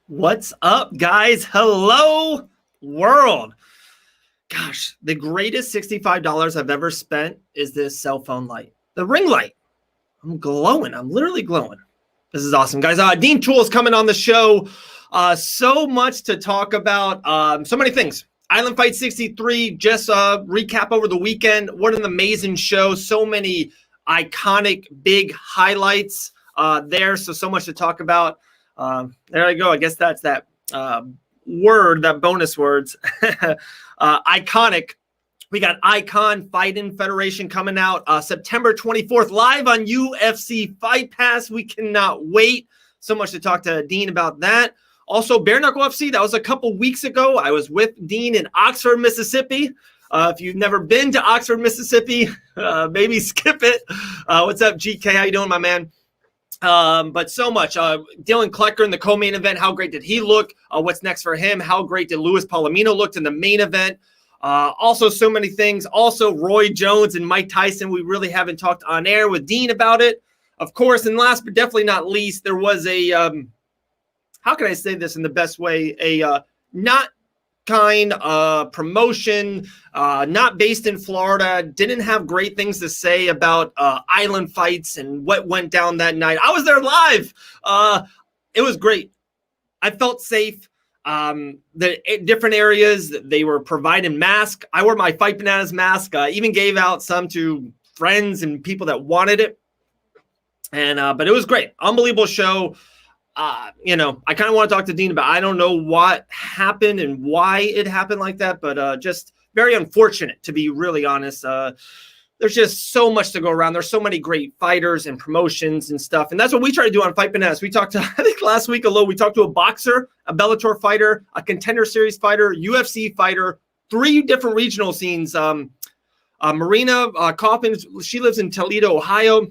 What's up, guys? Hello, world. Gosh, the greatest $65 I've ever spent is this cell phone light, the ring light. I'm glowing. I'm literally glowing. This is awesome, guys. Dean Toole is coming on the show. So much to talk about. So many things. Island Fight 63, just recap over the weekend. What an amazing show. So many iconic big highlights there. So much to talk about. There I go. I guess that's that word, that bonus words. Iconic. We got iKON Fighting Federation coming out September 24th, live on UFC Fight Pass. We cannot wait. So much to talk to Dean about that. Also, Bare Knuckle FC, that was a couple weeks ago. I was with Dean in Oxford, Mississippi. If you've never been to Oxford, Mississippi, maybe skip it. What's up, GK? How you doing, my man? But so much. Dylan Klecker in the co-main event, how great did he look? What's next for him? How great did Luis Palomino look in the main event? Also, so many things. Also, Roy Jones and Mike Tyson. We really haven't talked on air with Dean about it. Of course, and last but definitely not least, there was a, how can I say this in the best way? A not kind promotion, not based in Florida, didn't have great things to say about island fights and what went down that night. I was there live. It was great. I felt safe. The different areas, they were providing masks. I wore my Fight Bananas mask, even gave out some to friends and people that wanted it. And but it was great. Unbelievable show. I kind of want to talk to Dean about, I don't know what happened and why it happened like that, but just very unfortunate, to be really honest. There's just so much to go around. There's so many great fighters and promotions and stuff. And that's what we try to do on Fight Bananas. We talked to, I think last week alone, we talked to a boxer, a Bellator fighter, a Contender Series fighter, UFC fighter, 3 different regional scenes. Marina Coffin, she lives in Toledo, Ohio.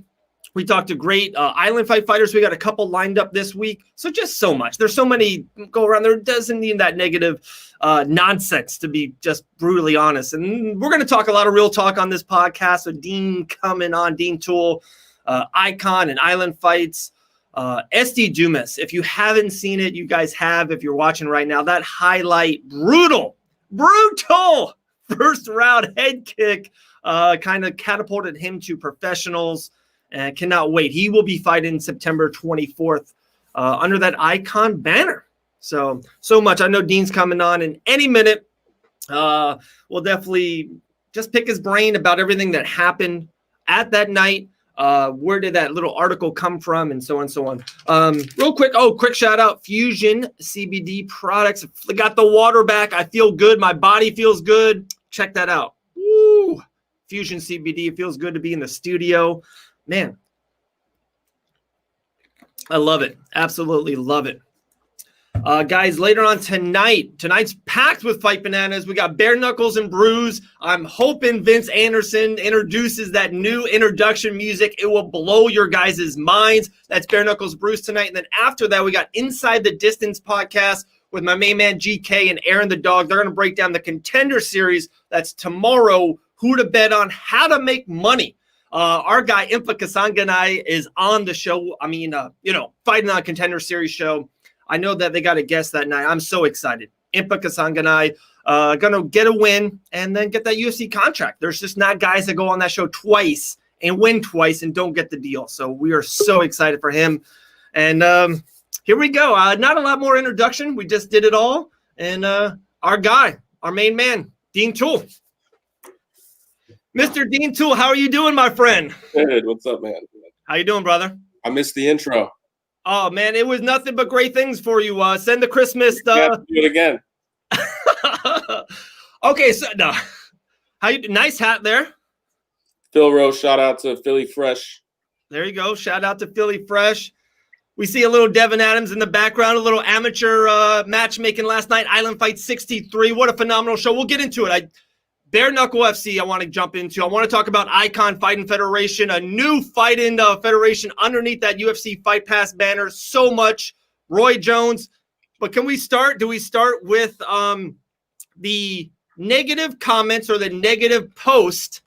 We talked to great island fight fighters. We got a couple lined up this week. So just so much. There's so many go around. There doesn't need that negative nonsense, to be just brutally honest. And we're going to talk a lot of real talk on this podcast. So Dean coming on, Dean Toole, iKON and island fights. SD Dumas, if you haven't seen it, you guys have. If you're watching right now, that highlight, brutal first round head kick kind of catapulted him to professionals. And cannot wait. He will be fighting September 24th under that iKON banner. So much. I know Dean's coming on in any minute. We'll definitely just pick his brain about everything that happened at that night. Where did that little article come from, and so on and so on. Real quick. Quick shout out. Fusion CBD products. I got the water back. I feel good. My body feels good. Check that out. Woo! Fusion CBD. It feels good to be in the studio. Man, I love it. Absolutely love it. Guys, later on tonight's packed with Fight Bananas. We got Bare Knuckles and Bruise. I'm hoping Vince Anderson introduces that new introduction music. It will blow your guys' minds. That's Bare Knuckles Bruise tonight. And then after that, we got Inside the Distance podcast with my main man GK and Aaron the Dog. They're going to break down the Contender Series. That's tomorrow. Who to bet on, how to make money. Our guy Impa Kasanganai is on the show. I mean, Fighting on Contender Series show. I know that they got a guest that night. I'm so excited. Impa Kasanganai gonna get a win and then get that UFC contract. There's just not guys that go on that show twice and win twice and don't get the deal. So we are so excited for him. And here we go. Not a lot more introduction. We just did it all. And our guy, our main man, Dean Toole. Mr. Dean Toole, how are you doing, my friend? Good. What's up, man? How you doing, brother? I missed the intro. Oh, man, it was nothing but great things for you. Send the Christmas. Do it again. Okay, so no. Nice hat there. Phil Rose, shout out to Philly Fresh. There you go. Shout out to Philly Fresh. We see a little Devin Adams in the background, a little amateur matchmaking last night. Island Fight 63. What a phenomenal show. We'll get into it. Bare Knuckle FC, I want to jump into. I want to talk about iKON Fighting Federation, a new fighting federation underneath that UFC Fight Pass banner. So much. Roy Jones. But can we start? Do we start with the negative comments or the negative post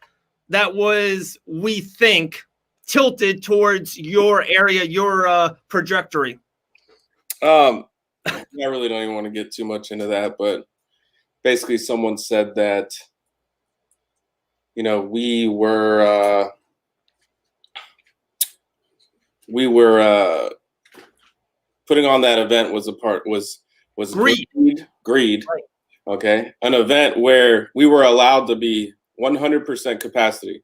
that was, we think, tilted towards your area, your trajectory? I really don't even want to get too much into that, but basically someone said that, we were putting on that event was Greed. greed. Right. Okay. An event where we were allowed to be 100% capacity,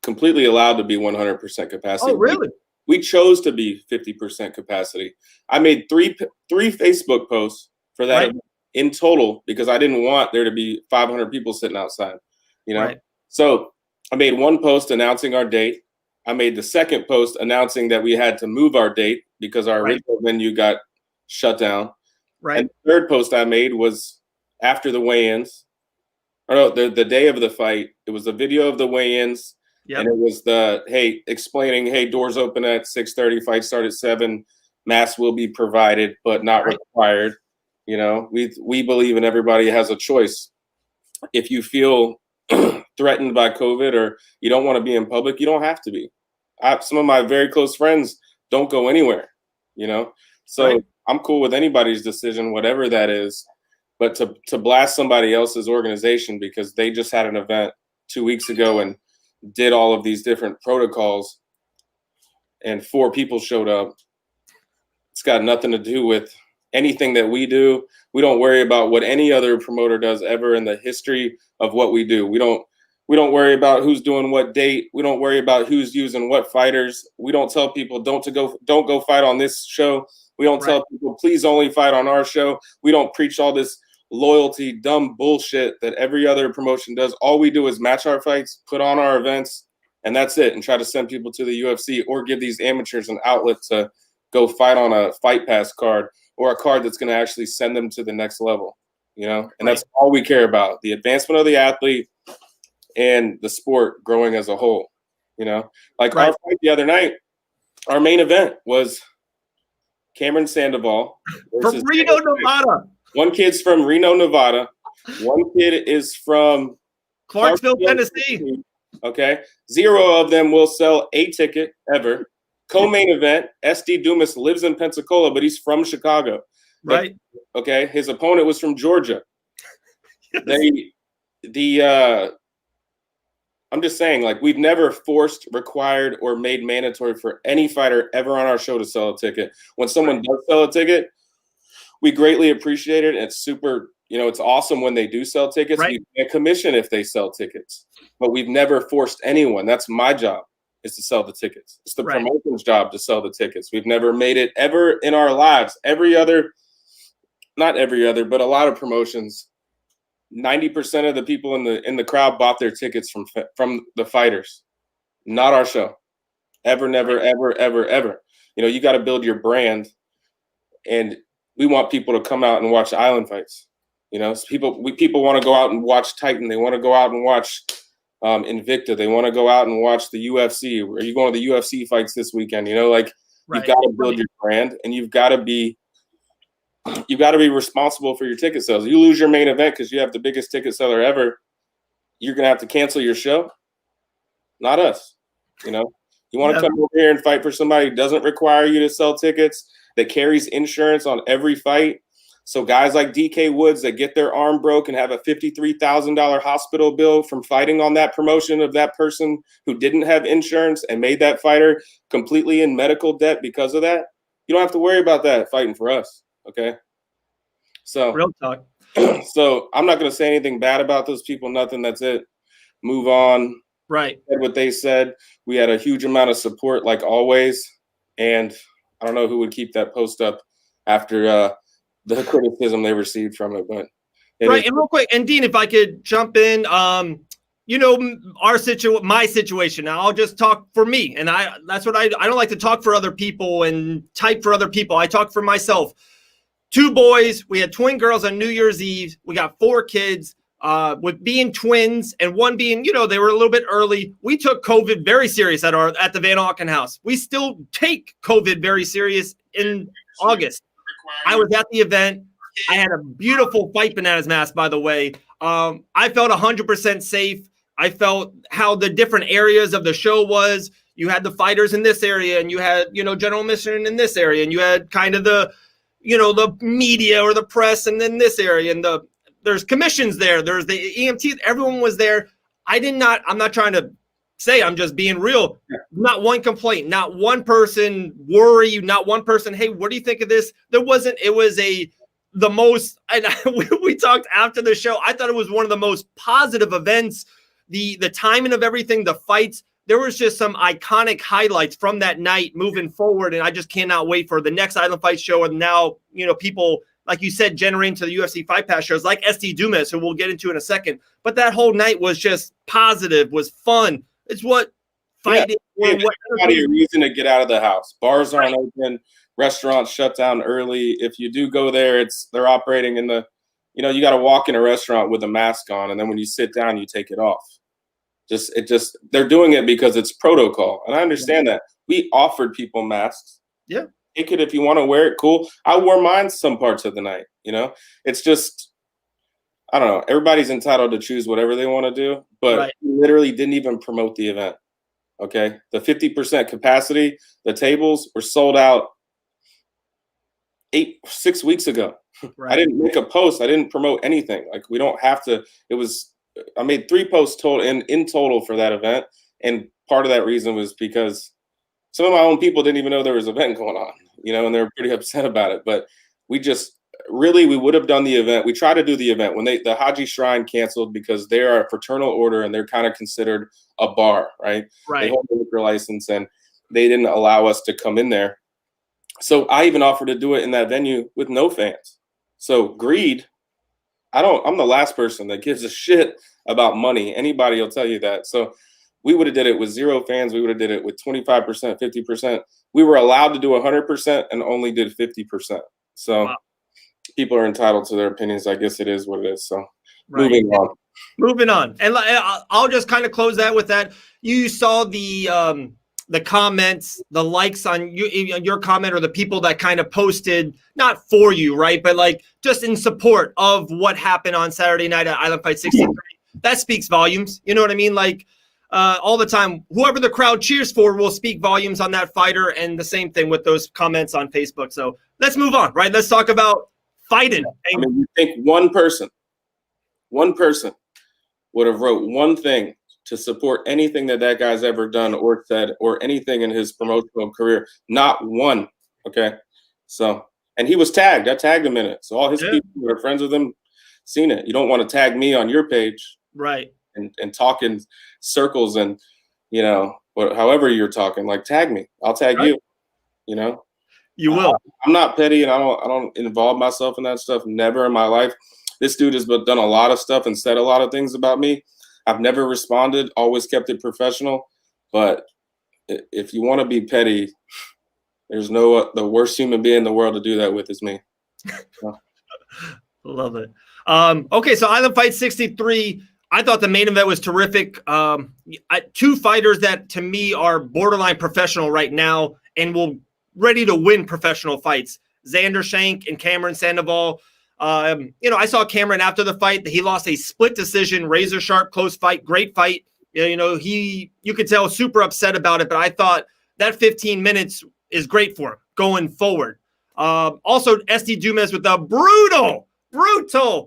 completely allowed to be 100% capacity. Oh, really? We chose to be 50% capacity. I made three Facebook posts for that event in total because I didn't want there to be 500 people sitting outside, Right. So I made one post announcing our date. I made the second post announcing that we had to move our date because our original venue got shut down. Right. And the third post I made was after the weigh-ins. Or no, the day of the fight. It was a video of the weigh-ins. Yep. And it was explaining, hey, doors open at 6:30, fight start at 7, masks will be provided, but not required. We believe in everybody has a choice. If you feel threatened by COVID or you don't want to be in public, you don't have to be. Some of my very close friends don't go anywhere, So I'm cool with anybody's decision, whatever that is. But to blast somebody else's organization because they just had an event 2 weeks ago and did all of these different protocols and 4 people showed up, it's got nothing to do with anything that we do. We don't worry about what any other promoter does ever in the history of what we do. We don't worry about who's doing what date. We don't worry about who's using what fighters. We don't tell people don't go fight on this show. We don't tell people please only fight on our show. We don't preach all this loyalty, dumb bullshit that every other promotion does. All we do is match our fights, put on our events, and that's it, and try to send people to the UFC or give these amateurs an outlet to go fight on a Fight Pass card or a card that's going to actually send them to the next level, And that's all we care about, the advancement of the athlete and the sport growing as a whole, Our fight the other night, our main event was Cameron Sandoval from Reno, Nevada. One kid's from Reno, Nevada. One kid is from Clarksville, Tennessee. Okay. 0 of them will sell a ticket ever. Co-main event, SD Dumas lives in Pensacola, but he's from Chicago. Right. Okay. His opponent was from Georgia. I'm just saying, we've never forced, required, or made mandatory for any fighter ever on our show to sell a ticket. When someone does sell a ticket, we greatly appreciate it. It's super, it's awesome when they do sell tickets. We get commission if they sell tickets, but we've never forced anyone. That's my job, is to sell the tickets. It's the promotion's job to sell the tickets. We've never made it ever in our lives. Not every other, but a lot of promotions, 90% of the people in the crowd bought their tickets from the fighters, not our show. Ever, never, ever, ever, ever. You got to build your brand, and we want people to come out and watch Island fights. People want to go out and watch Titan. They want to go out and watch Invicta. They want to go out and watch the UFC. Are you going to the UFC fights this weekend? You've got to build your brand, and you've got to be responsible for your ticket sales. You lose your main event because you have the biggest ticket seller ever, you're going to have to cancel your show. Not us. You want to come over here and fight for somebody who doesn't require you to sell tickets, that carries insurance on every fight. So guys like DK Woods that get their arm broke and have a $53,000 hospital bill from fighting on that promotion of that person who didn't have insurance and made that fighter completely in medical debt because of that. You don't have to worry about that fighting for us. Okay. So real talk. So I'm not going to say anything bad about those people. Nothing. That's it. Move on. Right. Said what they said. We had a huge amount of support, like always. And I don't know who would keep that post up after the criticism they received from it. But and real quick, and Dean, if I could jump in, my situation. Now I'll just talk for me, and that's what I don't like to talk for other people and type for other people. I talk for myself. 2 boys. We had twin girls on New Year's Eve. We got 4 kids. With being twins and one being, they were a little bit early. We took COVID very serious at the Van Auken house. We still take COVID very serious in August. I was at the event. I had a beautiful Fight Bananas mask, by the way. I felt 100% safe. I felt how the different areas of the show was. You had the fighters in this area, and you had, general mission in this area, and you had kind of the the media or the press, and then this area, and there's commissions there. There's the EMT. Everyone was there. I'm not trying to say, I'm just being real. Not one complaint, not one person worry, not one person, hey, what do you think of this? There wasn't. It was the most, and we talked after the show. I thought it was one of the most positive events. The timing of everything, the fights, there was just some iconic highlights from that night moving forward. And I just cannot wait for the next Island Fight show. And now, people, like you said, generating to the UFC Fight Pass shows like SD Dumas, who we'll get into in a second. But that whole night was just positive, was fun. It's what fighting. Yeah, a reason to get out of the house. Bars aren't open. Restaurants shut down early. If you do go there, they're operating in the, you got to walk in a restaurant with a mask on, and then when you sit down, you take it off. They're doing it because it's protocol, and I understand that. We offered people masks. Yeah, take it if you want to wear it. Cool. I wore mine some parts of the night. It's just, I don't know. Everybody's entitled to choose whatever they want to do, but we literally didn't even promote the event. Okay, the 50% capacity, the tables were sold out 6 weeks ago. I didn't make a post. I didn't promote anything. Like, we don't have to. I made 3 posts total in total for that event, and part of that reason was because some of my own people didn't even know there was an event going on, and they were pretty upset about it. But we would have done the event. We tried to do the event when the Haji Shrine canceled because they are a fraternal order and they're kind of considered a bar, right? They hold a liquor license, and they didn't allow us to come in there. So I even offered to do it in that venue with no fans. So greed. I'm the last person that gives a shit about money. Anybody will tell you that. So we would have did it with 0 fans. We would have did it with 25%, 50%. We were allowed to do 100% and only did 50%. So people are entitled to their opinions. I guess it is what it is. So moving on. And I'll just kind of close that with that. You saw the comments, the likes on your comment, or the people that kind of posted, not for you, right? But like just in support of what happened on Saturday night at Island Fight 63. That speaks volumes. You know what I mean? Like all the time, whoever the crowd cheers for will speak volumes on that fighter, and the same thing with those comments on Facebook. So let's move on, right? Let's talk about fighting. I mean, you think one person would have wrote one thing to support anything that guy's ever done or said or anything in his promotional career. Not one. Okay. So, and he was tagged. I tagged him in it. So all his people who are friends with him seen it. You don't want to tag me on your page. Right. And talk in circles and, however you're talking, like tag me. I'll tag you, You will. I'm not petty, and I don't involve myself in that stuff. Never in my life. This dude has done a lot of stuff and said a lot of things about me. I've never responded, always kept it professional. But if you want to be petty, there's the worst human being in the world to do that with is me. Love it. Okay, so Island Fight 63, I thought the main event was terrific. 2 fighters that to me are borderline professional right now and will ready to win professional fights. Xander Shank and Cameron Sandoval. I saw Cameron after the fight. He lost a split decision, razor sharp, close fight, great fight. You could tell super upset about it, but I thought that 15 minutes is great for him going forward. Also, SD Dumas with a brutal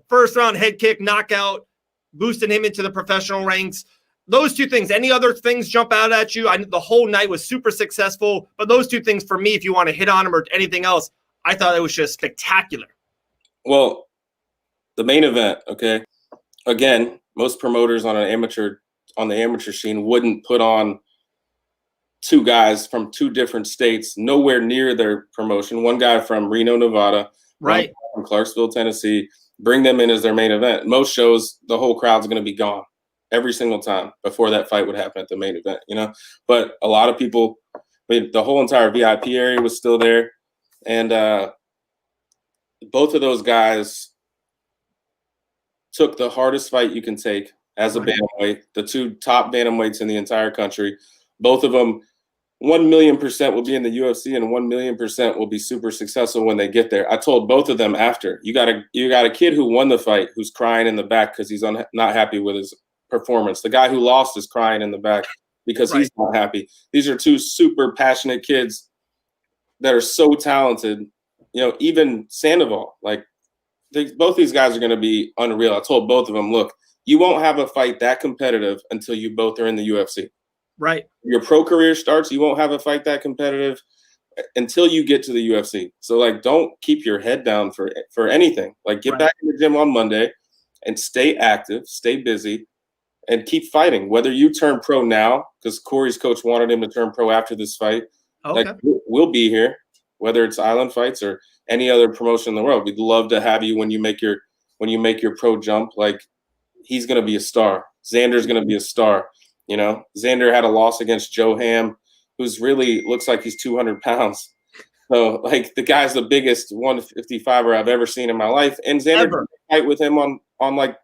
first round head kick knockout, boosting him into the professional ranks. Those 2 things. Any other things jump out at you? The whole night was super successful, but those 2 things for me, if you want to hit on them or anything else, I thought it was just spectacular. Well, the main event, okay. Again, most promoters on the amateur scene wouldn't put on 2 guys from 2 different states, nowhere near their promotion. One guy from Reno, Nevada, right, from Clarksville, Tennessee. Bring them in as their main event. Most shows, the whole crowd's going to be gone every single time before that fight would happen at the main event, But a lot of people, the whole entire VIP area was still there, and both of those guys took the hardest fight you can take as a bantamweight, the 2 top bantamweights in the entire country. Both of them, 1,000,000% will be in the UFC, and 1,000,000% will be super successful when they get there. I told both of them after, you got a kid who won the fight who's crying in the back because he's not happy with his performance. The guy who lost is crying in the back because he's not happy. These are 2 super passionate kids that are so talented even Sandoval, like both these guys are going to be unreal. I told both of them, look, you won't have a fight that competitive until you both are in the UFC. Right. Your pro career starts, you won't have a fight that competitive until you get to the UFC. So, like, don't keep your head down for anything. Like, get back in the gym on Monday and stay active, stay busy, and keep fighting. Whether you turn pro now, because Corey's coach wanted him to turn pro after this fight, okay. like, we'll be here, whether it's Island Fights or any other promotion in the world. We'd love to have you when you make your pro jump. Like, he's going to be a star. Xander's going to be a star. Xander had a loss against Joe Ham, who's really looks like he's 200 pounds. So, like, the guy's the biggest 155er I've ever seen in my life. And Xander did fight with him on like,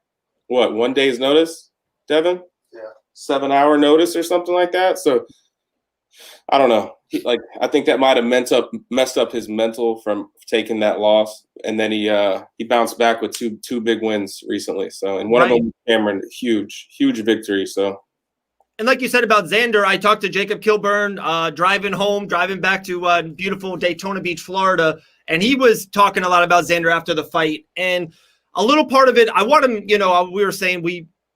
what, 1 day's notice, Devin? Yeah. 7-hour notice or something like that. So, I don't know. I think that might have messed up his mental from taking that loss. And then he bounced back with two big wins recently. So, and one of them, Cameron, huge victory. So. And like you said about Xander, I talked to Jacob Kilburn driving back to beautiful Daytona Beach, Florida, and he was talking a lot about Xander after the fight. And a little part of it, I want him, we were saying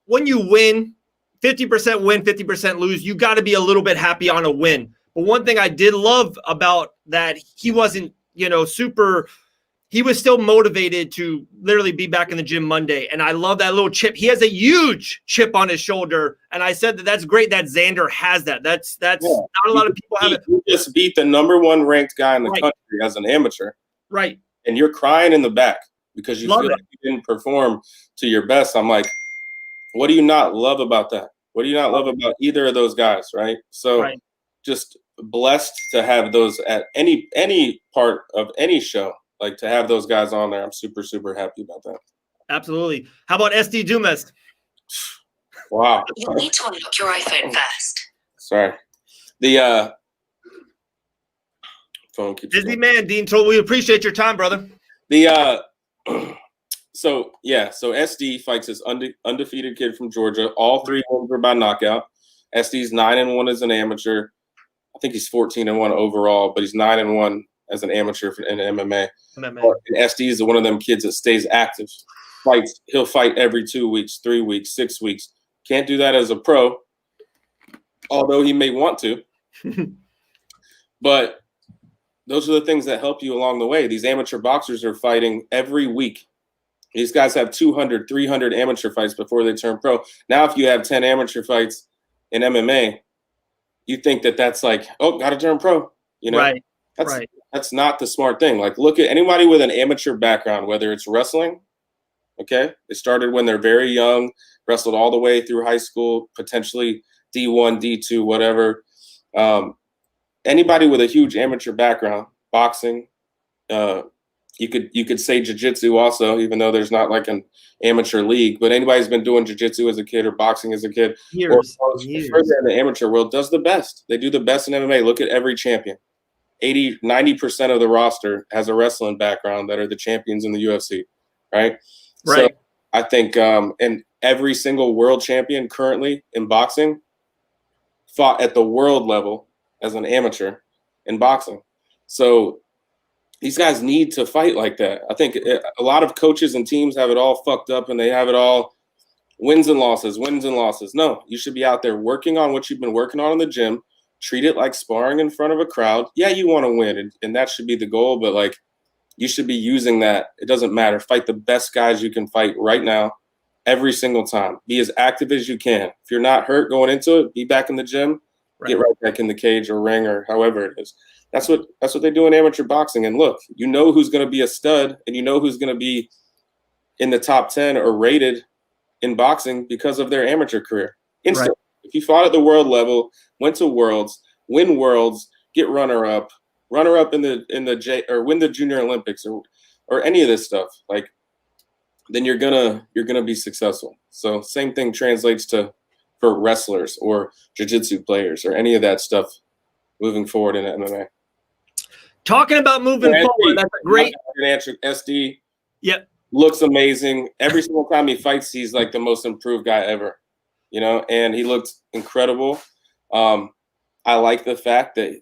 when you win, 50% win, 50% lose, you got to be a little bit happy on a win. But one thing I did love about that, he wasn't, he was still motivated to literally be back in the gym Monday. And I love that little chip. He has a huge chip on his shoulder. And I said that's great that Xander has that. That's not a lot of people have it. You just beat the number 1 ranked guy in the country as an amateur. Right. And you're crying in the back because you feel like you didn't perform to your best. I'm like, what do you not love about that? What do you not love about either of those guys, right? So just blessed to have those at any part of any show. Like, to have those guys on there, I'm super, super happy about that. Absolutely. How about SD Dumas? Wow. You need to unlock your iPhone first. Sorry. The phone keeps busy man, Dean Toole. We appreciate your time, brother. So SD fights this undefeated kid from Georgia. All 3 wins were by knockout. SD's 9-1 as an amateur. I think he's 14-1 overall, but he's 9-1 as an amateur in MMA. And SD is one of them kids that stays active. He'll fight every 2 weeks, 3 weeks, 6 weeks. Can't do that as a pro, although he may want to. But those are the things that help you along the way. These amateur boxers are fighting every week. These guys have 200, 300 amateur fights before they turn pro. Now, if you have 10 amateur fights in MMA, you think that's like, oh, got to turn pro. Right. That's not the smart thing. Like, look at anybody with an amateur background, whether it's wrestling, okay? They started when they're very young, wrestled all the way through high school, potentially D1, D2, whatever. Anybody with a huge amateur background, boxing, you could say jiu-jitsu also, even though there's not like an amateur league, but anybody who's been doing jiu-jitsu as a kid or boxing as a kid or further in the amateur world does the best. They do the best in MMA. Look at every champion. 80, 90% of the roster has a wrestling background that are the champions in the UFC, right? So I think and every single world champion currently in boxing fought at the world level as an amateur in boxing. So these guys need to fight like that. I think a lot of coaches and teams have it all fucked up and they have it all wins and losses. No, you should be out there working on what you've been working on in the gym. Treat it like sparring in front of a crowd. Yeah, you want to win, and that should be the goal, but like, you should be using that. It doesn't matter. Fight the best guys you can fight right now, every single time. Be as active as you can. If you're not hurt going into it, be back in the gym, get right back in the cage or ring or however it is. That's what they do in amateur boxing. And look, you know who's going to be a stud, and you know who's going to be in the top 10 or rated in boxing because of their amateur career. Instantly. Right. If you fought at the world level, went to worlds, win worlds, get runner-up in the or win the Junior Olympics or any of this stuff, like, then you're gonna be successful. So same thing translates for wrestlers or jiu-jitsu players or any of that stuff moving forward in MMA. Talking about moving forward, that's a great answer. SD. Yep. Looks amazing. Every single time he fights, he's like the most improved guy ever. And he looked incredible. I like the fact that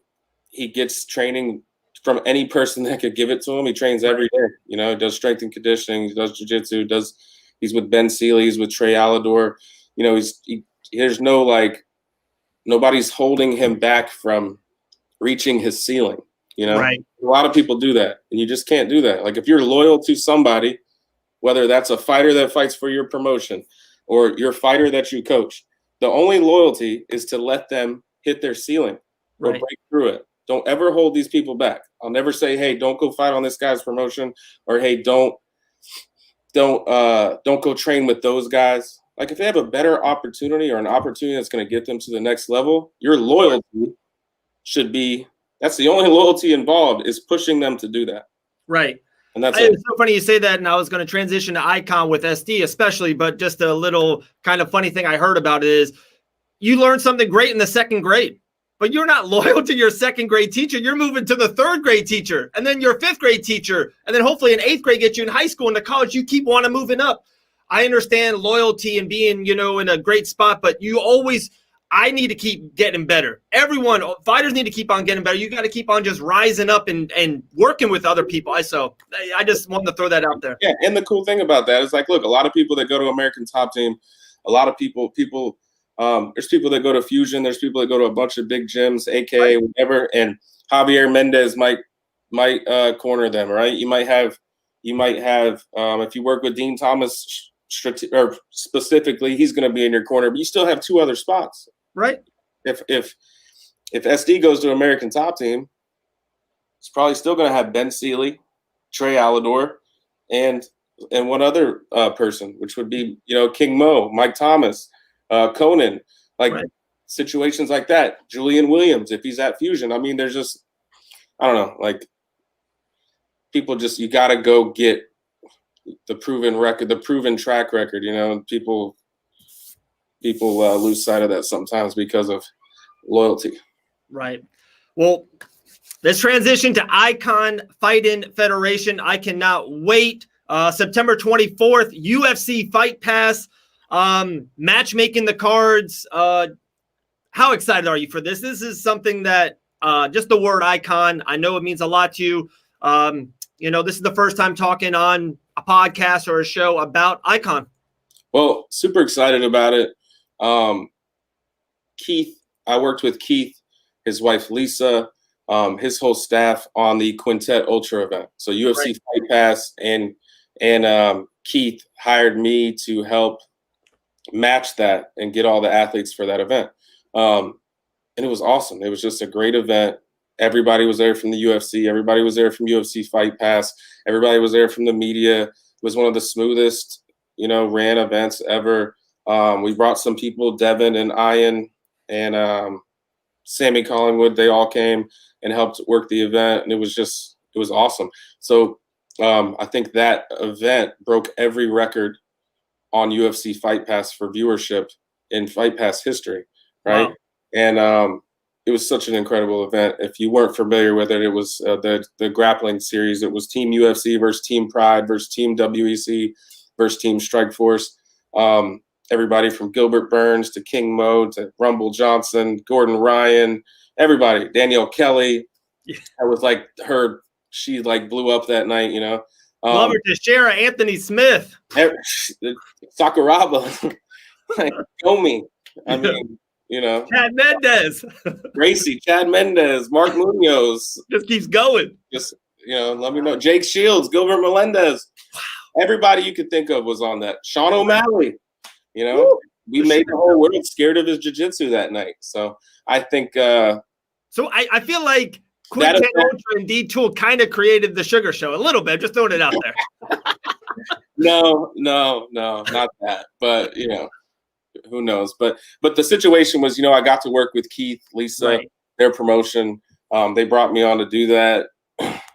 he gets training from any person that could give it to him. He trains every day. You know, he does strength and conditioning. He does jiu-jitsu. He's with Ben Seeley. He's with Trey Alidor. You know, there's no like nobody's holding him back from reaching his ceiling. You know, Right. A lot of people do that, and you just can't do that. Like if you're loyal to somebody, whether that's a fighter that fights for your promotion or your fighter that you coach, the only loyalty is to let them hit their ceiling or break through it. Don't ever hold these people back. I'll never say, hey, don't go fight on this guy's promotion, or hey, don't go train with those guys. Like if they have a better opportunity or an opportunity that's going to get them to the next level, your loyalty should be, that's the only loyalty involved, is pushing them to do that. Right. And that's it. It's so funny you say that, and I was going to transition to iKON with SD especially, but just a little kind of funny thing I heard about it is you learned something great in the second grade, but you're not loyal to your second grade teacher. You're moving to the third grade teacher, and then your fifth grade teacher, and then hopefully in eighth grade get you in high school and to college. You keep wanting moving up. I understand loyalty and being, you know, in a great spot, but I need to keep getting better. Fighters need to keep on getting better. You got to keep on just rising up and working with other people. I just wanted to throw that out there. Yeah, and the cool thing about that is, like, look, a lot of people that go to American Top Team, a lot of people, there's people that go to Fusion, there's people that go to a bunch of big gyms, AKA whatever, and Javier Mendez might corner them, right? You might have if you work with Dean Thomas or specifically, he's going to be in your corner, but you still have two other spots. Right. If SD goes to American Top Team, it's probably still going to have Ben Seeley, Trey Alidor, and one other person, which would be, you know, King Mo, Mike Thomas, Conan, situations like that. Julian Williams, if he's at Fusion. I mean, there's just, I don't know, like people just, you got to go get the proven record, the proven track record. You know, people lose sight of that sometimes because of loyalty. Right. Well, let's transition to iKON Fighting Federation. I cannot wait. September 24th, UFC Fight Pass, matchmaking the cards. How excited are you for this? This is something that just the word iKON, I know it means a lot to you. You know, this is the first time talking on a podcast or a show about iKON. Well, super excited about it. Keith, I worked with Keith, his wife Lisa, his whole staff on the Quintet Ultra event. So UFC Fight Pass and Keith hired me to help match that and get all the athletes for that event. And it was awesome. It was just a great event. Everybody was there from the UFC. Everybody was there from UFC Fight Pass. Everybody was there from the media. It was one of the smoothest, you know, ran events ever. We brought some people, Devin and Ian and Sammy Collingwood. They all came and helped work the event, and it was awesome. So I think that event broke every record on UFC Fight Pass for viewership in Fight Pass history, right? Wow. And it was such an incredible event. If you weren't familiar with it, it was the grappling series. It was Team UFC versus Team Pride versus Team WEC versus Team Strikeforce. Everybody from Gilbert Burns to King Mo to Rumble Johnson, Gordon Ryan, everybody, Danielle Kelly. I was like she like blew up that night, you know. Love her to share Anthony Smith. Sakuraba. Like, Gomi. I mean, you know. Chad Mendez. Gracie, Chad Mendez, Mark Munoz. Just keeps going. Just, you know, let me know. Jake Shields, Gilbert Melendez. Wow. Everybody you could think of was on that. Sean O'Malley. You know, woo, we made the whole world scared of his jiu-jitsu that night. So I think so I feel like Quintet Ultra and Toole kind of created the Sugar Show a little bit. Just throwing it out there. No, not that. But, you know, who knows? But the situation was, you know, I got to work with Keith, Lisa, their promotion. They brought me on to do that.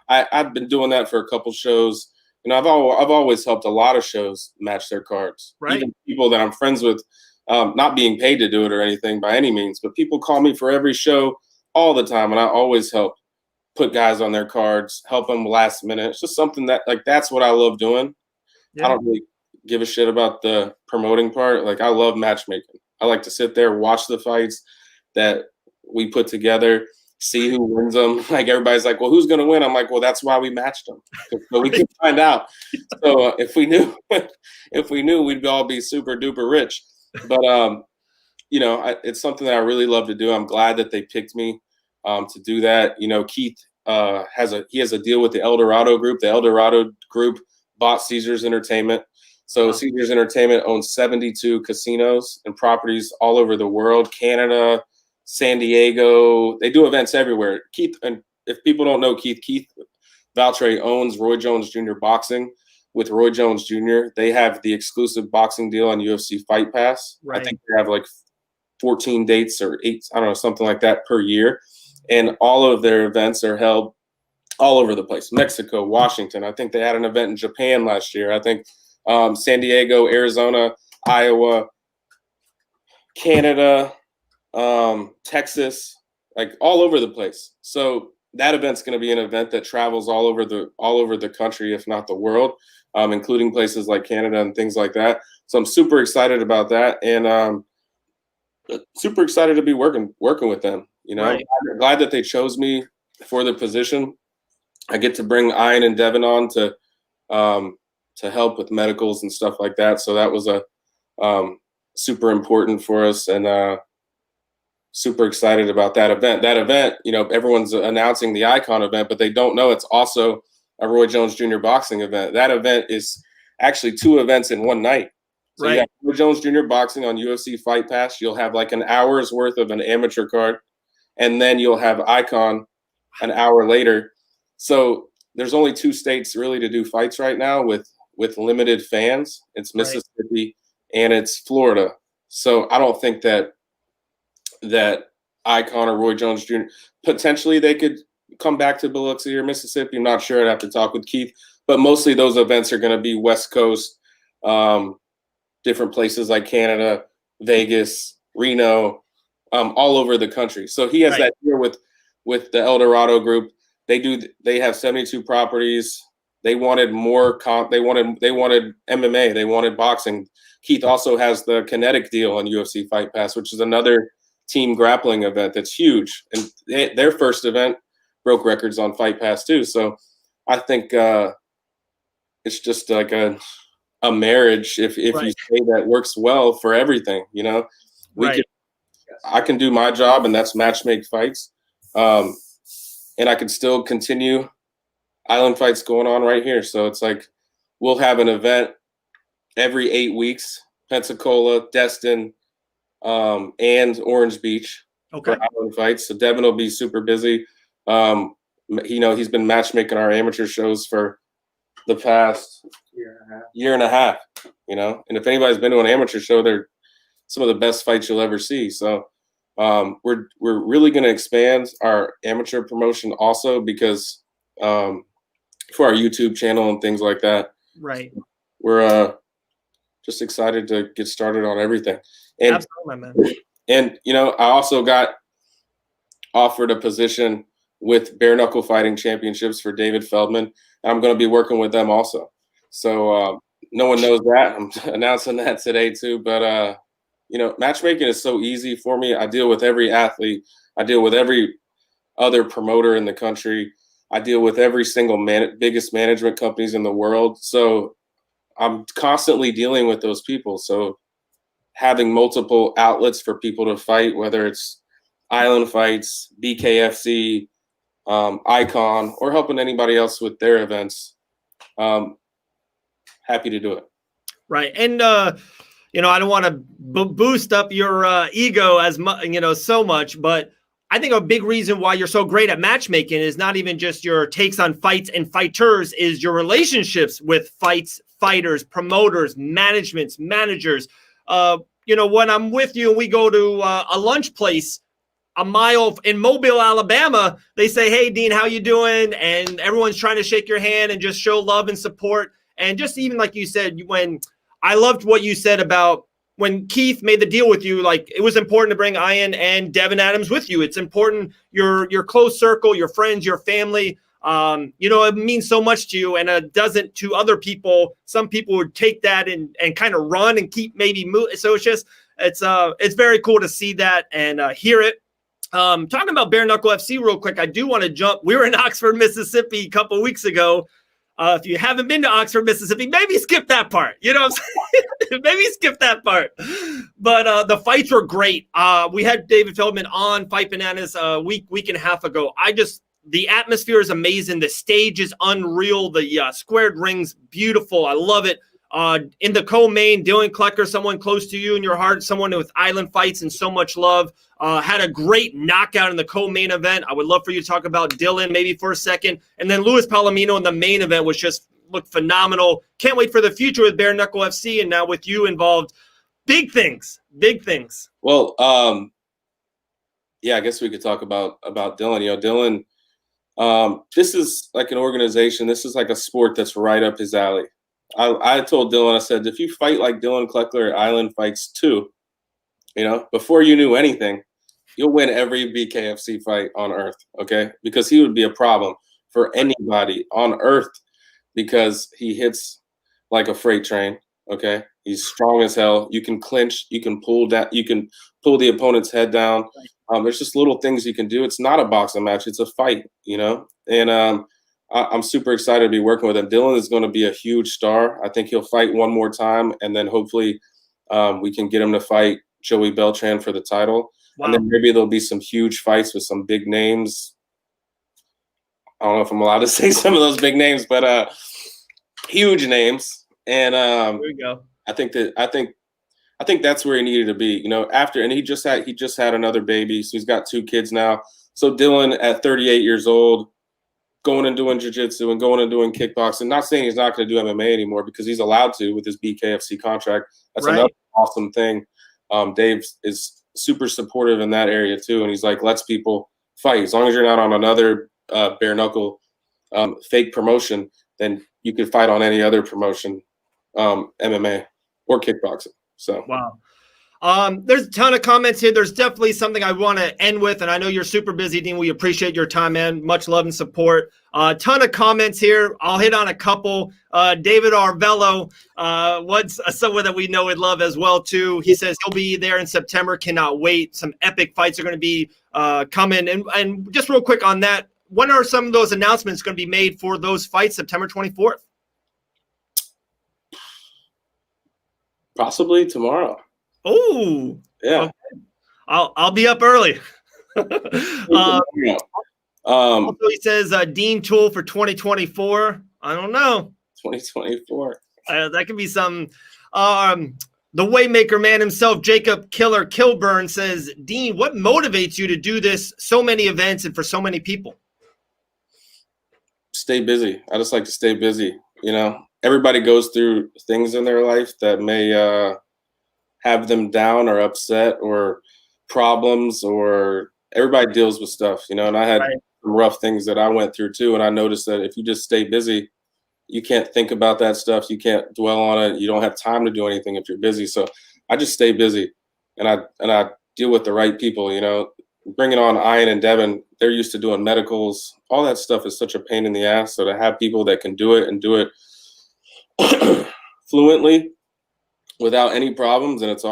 I've been doing that for a couple shows. You know, I've always helped a lot of shows match their cards. Right. Even people that I'm friends with, not being paid to do it or anything by any means, but people call me for every show all the time, and I always help put guys on their cards, help them last minute. It's just something that, like, that's what I love doing. Yeah. I don't really give a shit about the promoting part. Like, I love matchmaking. I like to sit there, watch the fights that we put together, see who wins them. Like everybody's like, well, who's going to win? I'm like, well, that's why we matched them, so we can find out. So if we knew, we'd all be super duper rich. But you know, it's something that I really love to do. I'm glad that they picked me to do that. You know, Keith has a deal with the Eldorado Group. The Eldorado Group bought Caesars Entertainment. So Caesars Entertainment owns 72 casinos and properties all over the world, Canada, San Diego. They do events everywhere. Keith, and if people don't know Keith Valtre owns Roy Jones Jr. Boxing with Roy Jones Jr. They have the exclusive boxing deal on UFC Fight Pass. Right. I think they have like 14 dates or 8, I don't know, something like that per year. And all of their events are held all over the place. Mexico, Washington. I think they had an event in Japan last year. I think San Diego, Arizona, Iowa, Canada, Texas, like all over the place. So that event's going to be an event that travels all over the country, if not the world, including places like Canada and things like that. So I'm super excited about that, and super excited to be working with them. You know, right. I'm glad that they chose me for the position. I get to bring Ian and Devin on to help with medicals and stuff like that. So that was a super important for us, and super excited about that event. That event, you know, everyone's announcing the iKON event, but they don't know it's also a Roy Jones Jr. boxing event. That event is actually 2 events in one night. So right. You have Roy Jones Jr. boxing on UFC Fight Pass. You'll have like an hour's worth of an amateur card, and then you'll have iKON an hour later. So there's only 2 states really to do fights right now with limited fans. It's Mississippi and it's Florida. So I don't think that iKON or Roy Jones Jr. potentially they could come back to Biloxi or Mississippi. I'm not sure. I'd have to talk with Keith. But mostly those events are going to be West Coast, different places like Canada, Vegas, Reno, all over the country. So he has that deal with the Eldorado Group. They have 72 properties. They wanted more they wanted MMA. They wanted boxing. Keith also has the Kinetic deal on UFC Fight Pass, which is another team grappling event that's huge. And their first event broke records on Fight Pass too. So I think it's just like a marriage, if you say that works well for everything, you know. I can do my job, and that's matchmake fights. And I can still continue island fights going on right here. So it's like we'll have an event every 8 weeks, Pensacola, Destin, and Orange Beach for island fights. So Devin will be super busy. You know, he's been matchmaking our amateur shows for the past year and a half, you know. And if anybody's been to an amateur show, they're some of the best fights you'll ever see. So we're really going to expand our amateur promotion also, because for our YouTube channel and things like that. Right. We're just excited to get started on everything. And, absolutely, man. And, you know, I also got offered a position with Bare Knuckle Fighting Championships for David Feldman. And I'm going to be working with them also. So no one knows that. I'm announcing that today too. But, you know, matchmaking is so easy for me. I deal with every athlete. I deal with every other promoter in the country. I deal with every single biggest management companies in the world. So I'm constantly dealing with those people. So having multiple outlets for people to fight, whether it's Island Fights, BKFC, iKON, or helping anybody else with their events, happy to do it. Right. And, you know, I don't want to boost up your ego as much, you know, so much, but I think a big reason why you're so great at matchmaking is not even just your takes on fights and fighters, is your relationships with fights, fighters, promoters, managements, managers. You know, when I'm with you and we go to a lunch place a mile in Mobile, Alabama, they say, "Hey, Dean, how you doing?" And everyone's trying to shake your hand and just show love and support. And just even like you said, when I loved what you said about when Keith made the deal with you, like it was important to bring Ian and Devin Adams with you. It's important, your close circle, your friends, your family. You know, it means so much to you, and it doesn't to other people. Some people would take that and kind of run and keep maybe move. So it's very cool to see that and hear it. Talking about Bare Knuckle FC real quick, I do want to jump. We were in Oxford, Mississippi a couple of weeks ago. If you haven't been to Oxford, Mississippi, maybe skip that part. You know what I'm saying? Maybe skip that part. But the fights were great. We had David Feldman on Fight Bananas a week and a half ago. The atmosphere is amazing. The stage is unreal. The squared rings, beautiful. I love it. In the co-main, Dylan Klecker, someone close to you in your heart, someone with Island Fights and so much love, had a great knockout in the co-main event. I would love for you to talk about Dylan maybe for a second. And then Luis Palomino in the main event looked phenomenal. Can't wait for the future with Bare Knuckle FC, and now with you involved. Big things. Well, yeah, I guess we could talk about Dylan. You know, Dylan, this is like an organization. This is like a sport that's right up his alley. I told Dylan, I said, if you fight like Dylan Kleckler at Island Fights 2, you know, before you knew anything, you'll win every BKFC fight on earth, okay? Because he would be a problem for anybody on earth because he hits like a freight train, okay? He's strong as hell. You can clinch, you can pull the opponent's head down. There's just little things you can do. It's not a boxing match, it's a fight, you know? And I'm super excited to be working with him. Dylan is going to be a huge star. I think he'll fight one more time, and then hopefully we can get him to fight Joey Beltran for the title. Wow. And then maybe there'll be some huge fights with some big names. I don't know if I'm allowed to say some of those big names, but huge names. And there we go. I think that's where he needed to be. You know, he just had another baby, so he's got 2 kids now. So Dylan at 38 years old, going and doing jiu-jitsu and going and doing kickboxing. Not saying he's not going to do MMA anymore because he's allowed to with his BKFC contract. That's right. Another awesome thing. Dave is super supportive in that area too, and he's like, lets people fight. As long as you're not on another bare knuckle fake promotion, then you can fight on any other promotion, MMA or kickboxing. So wow. There's a ton of comments here. There's definitely something I want to end with, and I know you're super busy, Dean. We appreciate your time, man. Much love and support. Ton of comments here. I'll hit on a couple. David Arvello, what's someone that we know and love as well, too. He says he'll be there in September. Cannot wait. Some epic fights are going to be coming. And just real quick on that, when are some of those announcements going to be made for those fights September 24th? Possibly tomorrow. Oh, yeah. Okay. I'll be up early. Also, he says Dean Toole for 2024. I don't know. 2024. That could be some. The Waymaker man himself, Jacob Killer Kilburn, says, Dean, what motivates you to do this? So many events and for so many people. Stay busy. I just like to stay busy. You know, everybody goes through things in their life that may have them down or upset or problems, or everybody deals with stuff, you know, and I had some rough things that I went through too. And I noticed that if you just stay busy, you can't think about that stuff. You can't dwell on it. You don't have time to do anything if you're busy. So I just stay busy, and I deal with the right people, you know, bringing on Ian and Devin. They're used to doing medicals. All that stuff is such a pain in the ass. So to have people that can do it and do it fluently, without any problems, and it's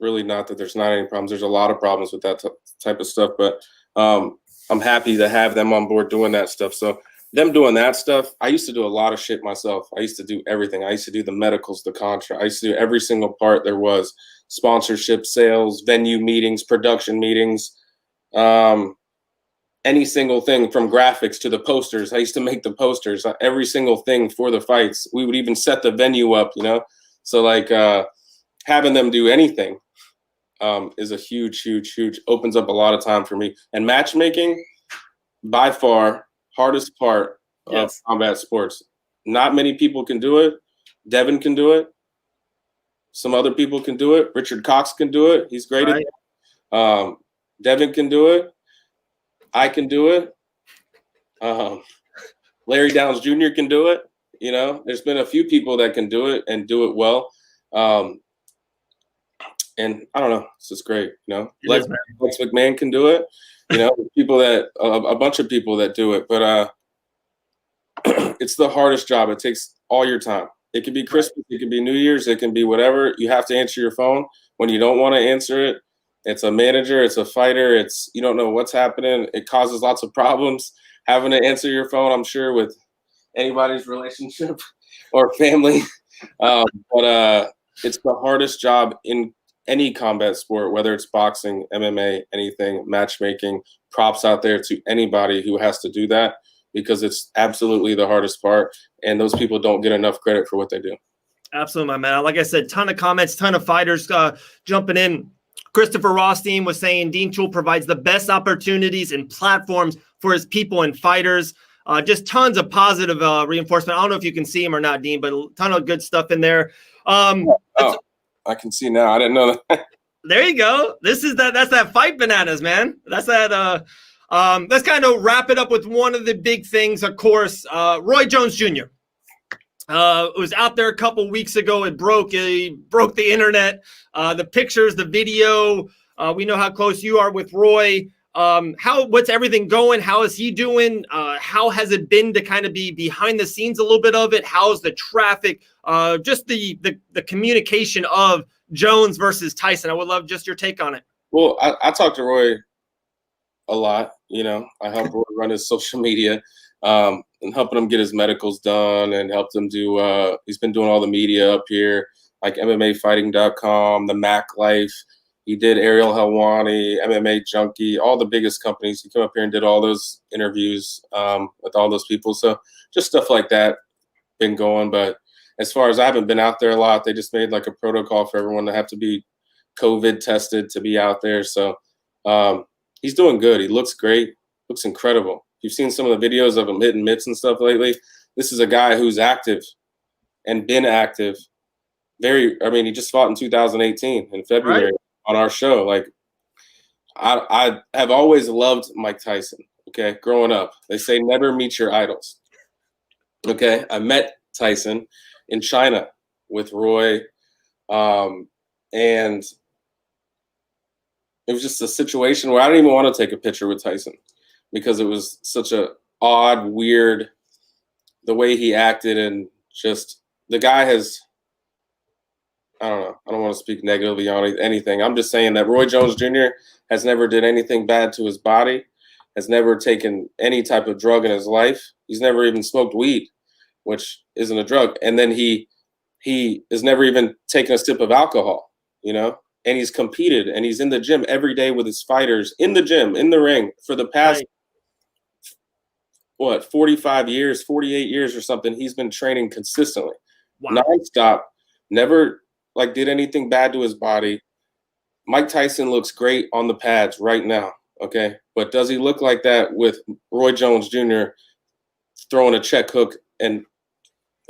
really not that there's not any problems. There's a lot of problems with that type of stuff, but I'm happy to have them on board doing that stuff. So them doing that stuff, I used to do a lot of shit myself. I used to do everything. I used to do the medicals, the contract. I used to do every single part there was: sponsorship, sales, venue meetings, production meetings, any single thing from graphics to the posters. I used to make the posters, every single thing for the fights. We would even set the venue up, you know? So like having them do anything is a huge, opens up a lot of time for me. And matchmaking, by far, hardest part of combat sports. Not many people can do it. Devin can do it. Some other people can do it. Richard Cox can do it. He's great at it. Devin can do it. I can do it. Larry Downs Jr. can do it. You know, there's been a few people that can do it and do it well. And I don't know, it's just great. You know, Lex McMahon can do it. You know, people that a bunch of people that do it, but it's the hardest job. It takes all your time. It can be Christmas, it can be New Year's, it can be whatever. You have to answer your phone. When you don't want to answer it, It's a manager, it's a fighter, you don't know what's happening. It causes lots of problems having to answer your phone, I'm sure, with anybody's relationship or family. But it's the hardest job in any combat sport, whether it's boxing, MMA, anything, matchmaking. Props out there to anybody who has to do that, because it's absolutely the hardest part, and those people don't get enough credit for what they do. Absolutely, my man. Like I said, ton of comments, ton of fighters jumping in. Christopher Rothstein was saying Dean Toole provides the best opportunities and platforms for his people and fighters. Just tons of positive reinforcement. I don't know if you can see him or not, Dean, but a ton of good stuff in there. I can see now. I didn't know that. There you go. That's that fight bananas, man. That's that. Let's kind of wrap it up with one of the big things, of course. Roy Jones Jr. It was out there a couple weeks ago. It broke the internet. The pictures, the video. We know how close you are with Roy. What's everything going? How is he doing? How has it been to kind of be behind the scenes a little bit of it? How's the traffic? Just the communication of Jones versus Tyson. I would love just your take on it. Well, I talked to Roy a lot. I helped Roy run his social media, and helping him get his medicals done, and helped him do. He's been doing all the media up here, like MMAfighting.com, the Mac Life. He did Ariel Helwani, MMA Junkie, all the biggest companies. He came up here and did all those interviews with all those people. So just stuff like that been going. But as far as I haven't been out there a lot, they just made like a protocol for everyone to have to be COVID tested to be out there. So he's doing good. He looks great, looks incredible. You've seen some of the videos of him hitting mitts and stuff lately. This is a guy who's active and been active. He just fought in 2018 in February. Right. On our show. Like, I have always loved Mike Tyson. Okay, growing up, they say never meet your idols. Okay, I met Tyson in China with Roy, and it was just a situation where I didn't even want to take a picture with Tyson, because it was such a odd, weird, the way he acted, and just the guy has. I don't know. I don't want to speak negatively on anything. I'm just saying that Roy Jones Jr. has never did anything bad to his body, has never taken any type of drug in his life. He's never even smoked weed, which isn't a drug. And then he has never even taken a sip of alcohol, and he's competed, and he's in the gym every day with his fighters, in the gym, in the ring for the past, 45 years, 48 years or something. He's been training consistently, nonstop, never did anything bad to his body. Mike Tyson looks great on the pads right now, okay? But does he look like that with Roy Jones Jr. throwing a check hook? And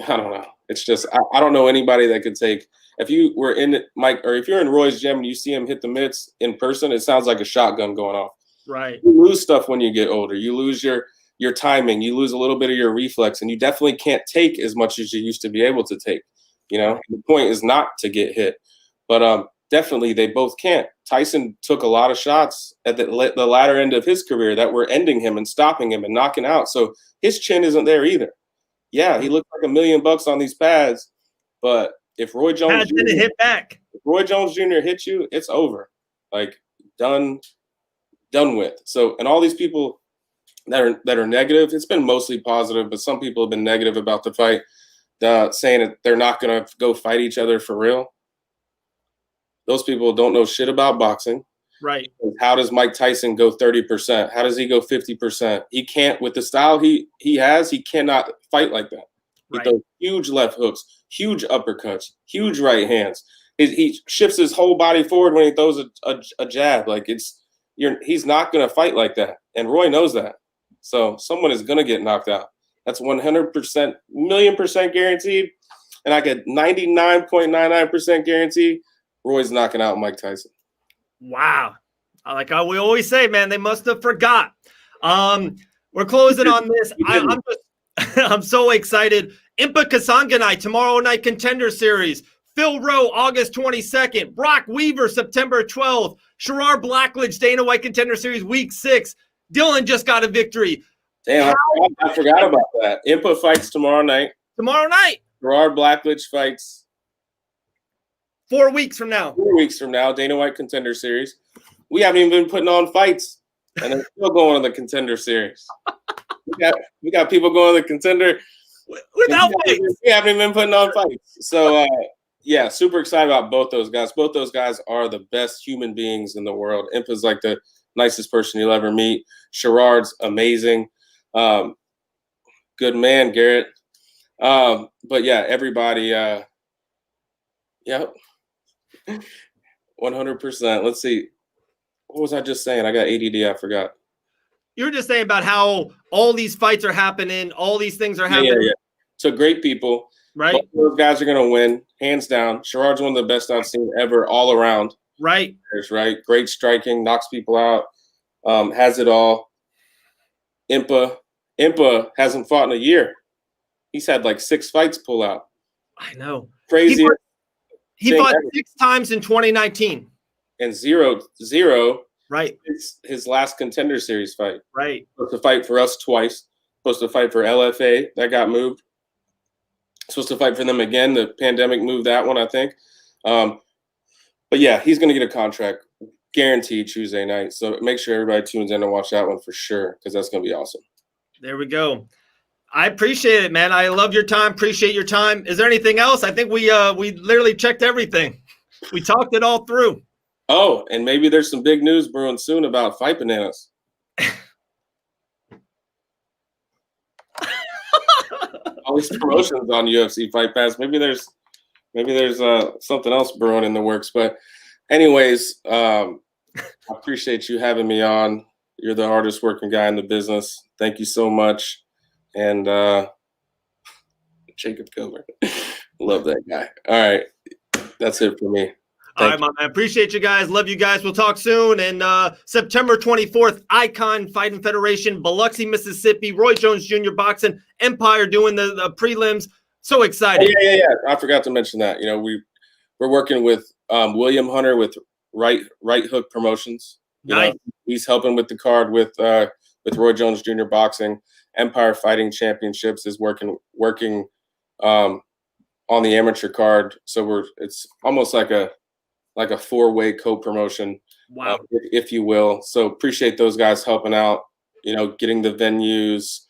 I don't know. It's just I don't know anybody that could take. If you were in Mike, or if you're in Roy's gym and you see him hit the mitts in person, it sounds like a shotgun going off. Right. You lose stuff when you get older. You lose your timing. You lose a little bit of your reflex, and you definitely can't take as much as you used to be able to take. The point is not to get hit, but definitely they both can't. Tyson took a lot of shots at the latter end of his career that were ending him and stopping him and knocking out. So his chin isn't there either. Yeah, he looked like $1 million on these pads, but if Roy Jones Jr. hit back, if Roy Jones Jr. hits you, it's over. Done with. So, and all these people that are negative, it's been mostly positive, but some people have been negative about the fight. Saying that they're not going to go fight each other for real. Those people don't know shit about boxing. Right. How does Mike Tyson go 30%? How does he go 50%? He can't, with the style he has, he cannot fight like that. He throws huge left hooks, huge uppercuts, huge right hands. He shifts his whole body forward when he throws a jab. He's not going to fight like that. And Roy knows that. So someone is going to get knocked out. That's 100%, million% guaranteed. And I get 99.99% guarantee Roy's knocking out Mike Tyson. Wow. Like we always say, man, they must have forgot. We're closing on this. I'm so excited. Impa Kasanganay, tomorrow night Contender Series. Phil Rowe, August 22nd. Brock Weaver, September 12th. Sherrard Blackledge, Dana White Contender Series, Week 6. Dylan just got a victory. Damn, I forgot about that. Impa fights tomorrow night. Tomorrow night. Sherrard Blackledge fights 4 weeks from now. 4 weeks from now, Dana White Contender Series. We haven't even been putting on fights, and they're still going to the Contender Series. We got people going to the Contender without fights. We haven't even been putting on fights. So, yeah, super excited about both those guys. Both those guys are the best human beings in the world. Impa's like the nicest person you'll ever meet. Sherrod's amazing. Good man, Garrett. But yeah, everybody, yeah, 100%. Let's see. What was I just saying? I got ADD. I forgot. You were just saying about how all these fights are happening. All these things are happening. Yeah. So great people. Right. Both those guys are going to win, hands down. Sherrod's one of the best I've seen ever all around. Right. Right. Great striking, knocks people out, has it all. Impa hasn't fought in a year. He's had like 6 fights pull out. I know. Crazy. He fought 6 times in 2019. And zero. Right. His last Contender Series fight. Right. Supposed to fight for us twice. Supposed to fight for LFA. That got moved. Supposed to fight for them again. The pandemic moved that one, I think. But yeah, he's going to get a contract guaranteed Tuesday night. So make sure everybody tunes in and watch that one for sure, because that's going to be awesome. There we go. I appreciate it, man. I love your time. Appreciate your time. Is there anything else? I think we literally checked everything. We talked it all through. Oh, and maybe there's some big news brewing soon about Fight Bananas. All these promotions on UFC Fight Pass. Maybe there's something else brewing in the works. But anyways, I appreciate you having me on. You're the hardest working guy in the business. Thank you so much. And Jacob Coburn. Love that guy. All right. That's it for me. All right, man. I appreciate you guys. Love you guys. We'll talk soon. And September 24th, iKON Fighting Federation, Biloxi, Mississippi, Roy Jones Jr. Boxing, Empire doing the prelims. So excited. Oh, yeah. I forgot to mention that. You know, we're working with William Hunter with Right Hook Promotions. Nice. He's helping with the card with Roy Jones Jr. Boxing. Empire Fighting Championships is working on the amateur card. So it's almost like a 4-way co-promotion, wow, if you will. So appreciate those guys helping out, you know, getting the venues,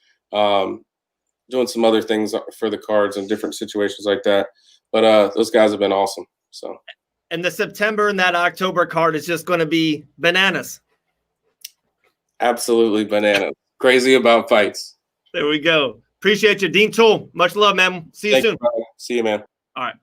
doing some other things for the cards and different situations like that. But those guys have been awesome. So. And the September and that October card is just going to be bananas. Absolutely bananas. Crazy about fights. There we go. Appreciate you, Dean Toole. Much love, man. See you soon. See you, man. All right.